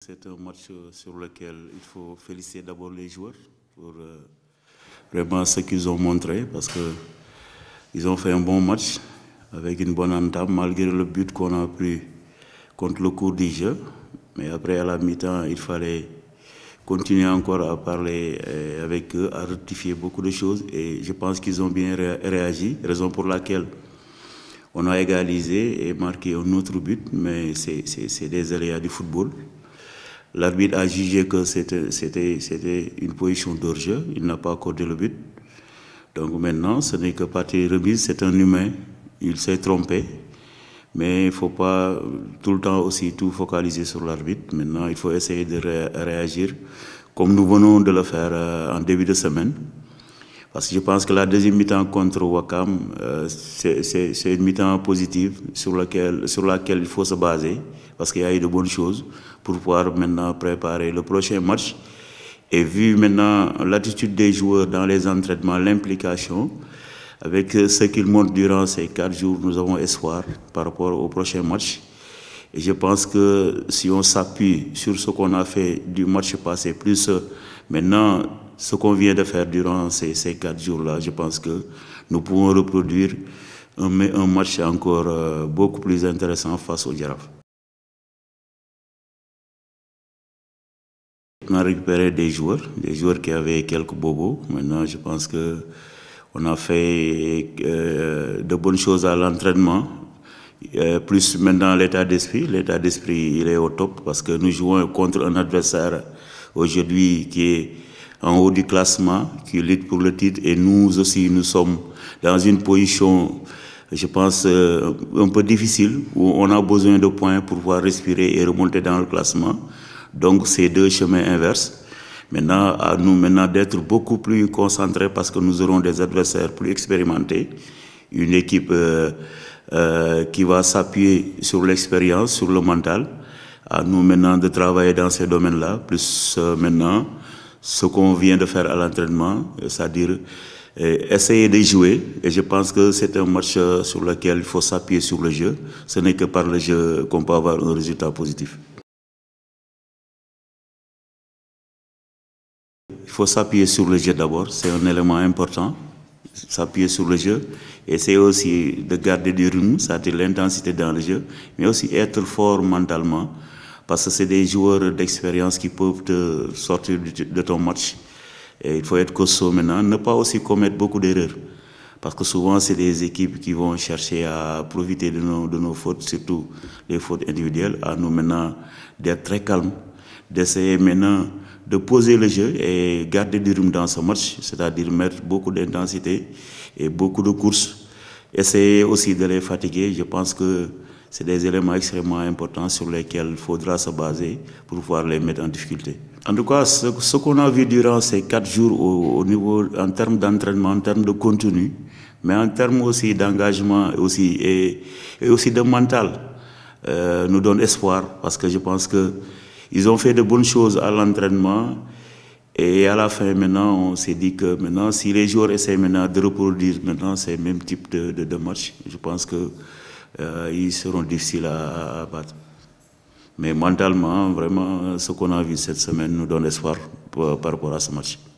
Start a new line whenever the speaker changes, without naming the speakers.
C'est un match sur lequel il faut féliciter d'abord les joueurs pour vraiment ce qu'ils ont montré parce qu'ils ont fait un bon match avec une bonne entame malgré le but qu'on a pris contre le cours du jeu. Mais après à la mi-temps, il fallait continuer encore à parler avec eux, à rectifier beaucoup de choses et je pense qu'ils ont bien réagi, raison pour laquelle on a égalisé et marqué un autre but, mais c'est des aléas du football. L'arbitre a jugé que c'était une position d'hors-jeu, il n'a pas accordé le but. Donc maintenant, ce n'est que partie remise, c'est un humain, il s'est trompé. Mais il ne faut pas tout le temps aussi tout focaliser sur l'arbitre. Maintenant, il faut essayer de réagir comme nous venons de le faire en début de semaine. Parce que je pense que la deuxième mi-temps contre Wakam, c'est une mi-temps positive sur laquelle il faut se baser. Parce qu'il y a eu de bonnes choses pour pouvoir maintenant préparer le prochain match. Et vu maintenant l'attitude des joueurs dans les entraînements, l'implication, avec ce qu'ils montrent durant ces 4 jours, nous avons espoir par rapport au prochain match. Et je pense que si on s'appuie sur ce qu'on a fait du match passé, plus maintenant ce qu'on vient de faire durant ces 4 jours-là, je pense que nous pouvons reproduire un match encore beaucoup plus intéressant face au Jaraaf. On a récupéré des joueurs qui avaient quelques bobos. Maintenant, je pense que on a fait de bonnes choses à l'entraînement. Plus maintenant l'état d'esprit. L'état d'esprit, il est au top parce que nous jouons contre un adversaire aujourd'hui qui est en haut du classement, qui lutte pour le titre. Et nous aussi, nous sommes dans une position, je pense, un peu difficile, où on a besoin de points pour pouvoir respirer et remonter dans le classement. Donc, c'est deux chemins inverses. Maintenant, à nous d'être beaucoup plus concentrés parce que nous aurons des adversaires plus expérimentés. Une équipe qui va s'appuyer sur l'expérience, sur le mental. À nous maintenant de travailler dans ces domaines-là, plus maintenant ce qu'on vient de faire à l'entraînement, c'est-à-dire essayer de jouer. Et je pense que c'est un match sur lequel il faut s'appuyer sur le jeu. Ce n'est que par le jeu qu'on peut avoir un résultat positif. Il faut s'appuyer sur le jeu d'abord, c'est un élément important, s'appuyer sur le jeu, essayer aussi de garder du rythme, c'est-à-dire l'intensité dans le jeu, mais aussi être fort mentalement, parce que c'est des joueurs d'expérience qui peuvent te sortir de ton match. Et il faut être costaud maintenant, ne pas aussi commettre beaucoup d'erreurs, parce que souvent c'est des équipes qui vont chercher à profiter de nos fautes, surtout les fautes individuelles, à nous maintenant d'être très calmes, d'essayer maintenant de poser le jeu et garder du rythme dans ce match, c'est-à-dire mettre beaucoup d'intensité et beaucoup de courses. Essayer aussi de les fatiguer, je pense que c'est des éléments extrêmement importants sur lesquels il faudra se baser pour pouvoir les mettre en difficulté. En tout cas, ce qu'on a vu durant ces 4 jours au niveau, en termes d'entraînement, en termes de contenu, mais en termes aussi d'engagement et aussi de mental, nous donne espoir parce que je pense que ils ont fait de bonnes choses à l'entraînement et à la fin maintenant on s'est dit que maintenant si les joueurs essaient maintenant de reproduire maintenant ces mêmes types de matchs, je pense que ils seront difficiles à battre. Mais mentalement, vraiment, ce qu'on a vu cette semaine nous donne espoir par rapport à ce match.